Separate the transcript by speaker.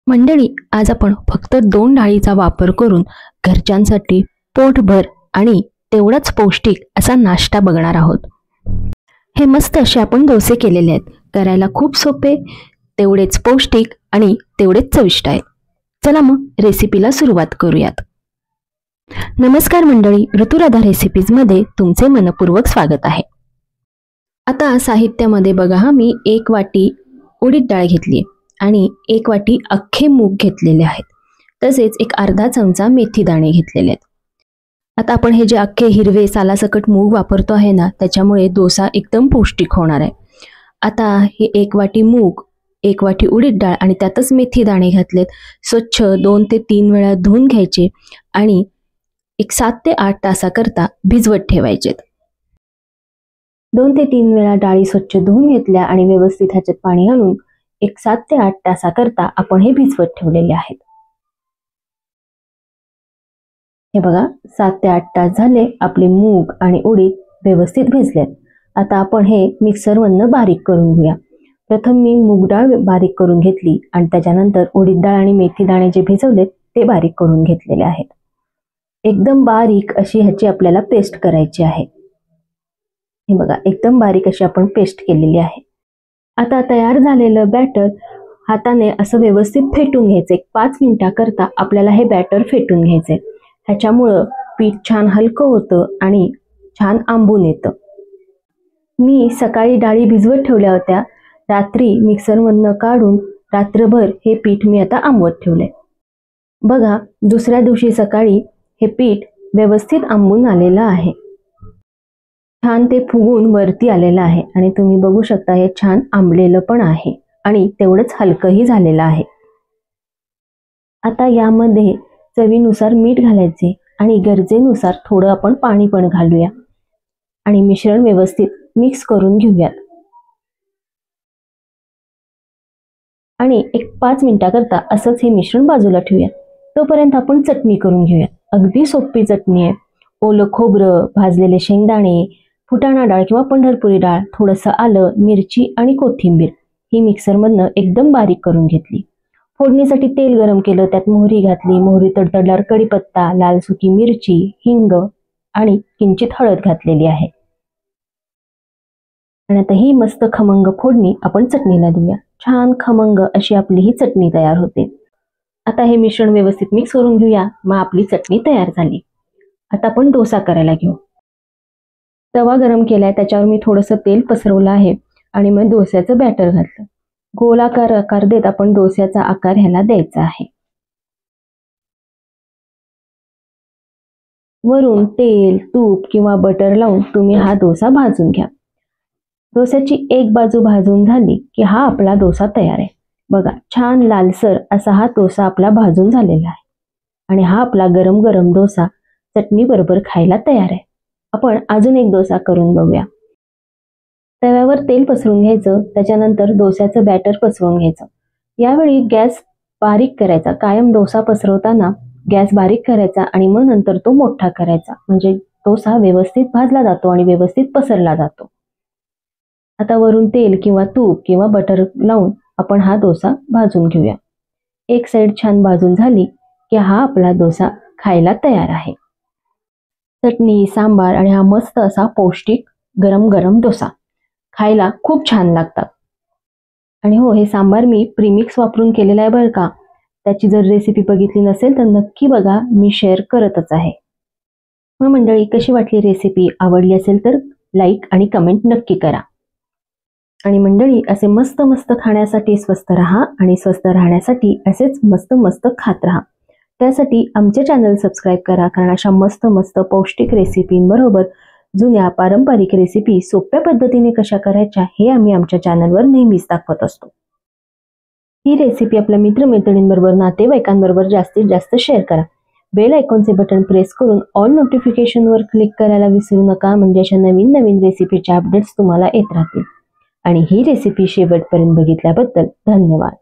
Speaker 1: मंडळी, आज आपण फक्त 2 डाळीचा वापर करून घरच्यांसाठी पोटभर आणि तेवढाच पौष्टिक असा नाश्ता बघणार आहोत. हे मस्त असे आपण डोसे केलेले आहेत. करायला खूप सोपे, तेवढेच पौष्टिक आणि तेवढेच चविष्ट आहेत. चला मग रेसिपीला सुरुवात करूयात. नमस्कार मंडळी, ऋतुराधा रेसिपीजमध्ये तुमचे मनपूर्वक स्वागत आहे. आता साहित्यामध्ये बघा, मी 1 वाटी उडीद डाळ घेतली आणि 1 वाटी अख्खे मूग घेतलेले आहेत. तसेच एक अर्धा चमचा मेथी दाणे घेतलेले आहेत. आता आपण हे जे अख्खे हिरवे सालासकट मूग वापरतो आहे ना, त्याच्यामुळे डोसा एकदम पौष्टिक होणार आहे. आता हे 1 वाटी मूग, 1 वाटी उडीद डाळ आणि त्यातच मेथी दाणे घातलेत. स्वच्छ 2 ते 3 वेळा धुवून घ्यायचे आणि एक 7 ते 8 तासाकरता भिजवत ठेवायचे. 2 ते 3 वेळा डाळी स्वच्छ धुवून घेतल्या आणि व्यवस्थित ह्याच्यात पाणी घालून एक 7 ते 8 तासाकरता आपण हे भिजवत ठेवलेले आहेत. हे बघा, 7 ते 8 तास झाले, आपले मूग आणि उडीद व्यवस्थित भिजलेत. आता आपण हे मिक्सरमधनं बारीक करून घेऊया. प्रथम मी मूग डाळ बारीक करून घेतली आणि त्याच्यानंतर उडीद डाळ आणि मेथी दाणे जे भिजवलेत ते बारीक करून घेतलेले आहेत. एकदम बारीक अशी ह्याची आपल्याला पेस्ट करायची आहे. हे बघा, एकदम बारीक अशी आपण पेस्ट केलेली आहे. आता तयार झालेलं बॅटर हाताने असं व्यवस्थित फेटून घ्यायचे. 5 मिनिटाकरता आपल्याला हे बॅटर फेटून घ्यायचे. ह्याच्यामुळं पीठ छान हलकं होतं आणि छान आंबून येतं. मी सकाळी डाळी भिजवत ठेवल्या होत्या. रात्री मिक्सरमधनं काढून रात्रभर हे पीठ मी आता आंबवत ठेवले. बघा, दुसऱ्या दिवशी सकाळी हे पीठ व्यवस्थित आंबून आलेलं आहे. छान ते फुगून वरती आलेलं आहे आणि तुम्ही बघू शकता हे छान आंबलेलं पण आहे आणि तेवढंच हलकंही झालेलं आहे. आता यामध्ये चवीनुसार मीठ घालायचे आणि गरजेनुसार थोडं आपण पाणी पण घालूया आणि मिश्रण व्यवस्थित मिक्स करून घेऊयात. आणि एक 5 मिनिटाकरता असंच हे मिश्रण बाजूला ठेवूयात. तोपर्यंत आपण चटणी करून घेऊयात. अगदी सोपी चटणी आहे. ओलं खोबरं, भाजलेले शेंगदाणे, फुटाणा डाळ किंवा पंढरपुरी डाळ, थोडंसं आलं, मिरची आणि कोथिंबीर ही मिक्सरमधनं एकदम बारीक करून घेतली. फोडणीसाठी तेल गरम केलं, त्यात मोहरी घातली. मोहरी तडतडल्यावर कढीपत्ता, लाल सुकी मिरची, हिंग आणि किंचित हळद घातलेली आहे. आणि आता ही मस्त खमंग फोडणी आपण चटणीला देऊया. छान खमंग अशी आपली ही चटणी तयार होते. आता हे मिश्रण व्यवस्थित मिक्स करून घेऊया. मग आपली चटणी तयार झाली. आता आपण डोसा करायला घेऊ. तवा गरम केलाय, त्याच्यावर मी थोडंसं तेल पसरवलं आहे आणि मग डोस्याचं बॅटर घातलं. गोलाकार आकार देत आपण डोस्याचा आकार ह्याला द्यायचा आहे. वरून तेल, तूप किंवा बटर लावून तुम्ही हा डोसा भाजून घ्या. डोस्याची एक बाजू भाजून झाली की हा आपला डोसा तयार आहे. बघा, छान लालसर असा हा डोसा आपला भाजून झालेला आहे आणि हा आपला गरम गरम डोसा चटणी बरोबर खायला तयार आहे. आपण अजून एक डोसा करून बघूया. तव्यावर तेल पसरून घ्यायचं, त्याच्यानंतर डोस्याचं बॅटर पसरवून घ्यायचं. यावेळी गॅस बारीक करायचा. कायम डोसा पसरवताना गॅस बारीक करायचा आणि मग नंतर तो मोठा करायचा, म्हणजे डोसा व्यवस्थित भाजला जातो आणि व्यवस्थित पसरला जातो. आता वरून तेल किंवा तूप किंवा बटर लावून आपण हा डोसा भाजून घेऊया. एक साईड छान भाजून झाली की हा आपला डोसा खायला तयार आहे. चटणी, सांबार आणि हा मस्त असा पौष्टिक गरम गरम डोसा खायला खूप छान लागतात. आणि हो, हे सांबार मी प्रीमिक्स वापरून केलेलं आहे बरं का. त्याची जर रेसिपी बघितली नसेल तर नक्की बघा, मी शेअर करतच आहे. मग मंडळी, कशी वाटली रेसिपी? आवडली असेल तर लाईक आणि कमेंट नक्की करा. आणि मंडळी, असे मस्त मस्त खाण्यासाठी स्वस्थ राहा आणि स्वस्थ राहण्यासाठी असेच मस्त मस्त खात राहा. त्यासाठी आमचे चॅनल सबस्क्राईब करा, कारण अशा मस्त मस्त पौष्टिक रेसिपींबरोबर जुन्या पारंपरिक रेसिपी सोप्या पद्धतीने कशा करायच्या हे आम्ही आमच्या चॅनलवर नेहमीच दाखवत असतो. ही रेसिपी आपल्या मित्रमैत्रिणींबरोबर, नातेवाईकांबरोबर जास्तीत जास्त शेअर करा. बेल आयकॉनचे बटन प्रेस करून ऑल नोटिफिकेशनवर क्लिक करायला विसरू नका, म्हणजे अशा नवीन नवीन रेसिपीच्या अपडेट्स तुम्हाला येत राहतील. आणि ही रेसिपी शेवटपर्यंत बघितल्याबद्दल धन्यवाद.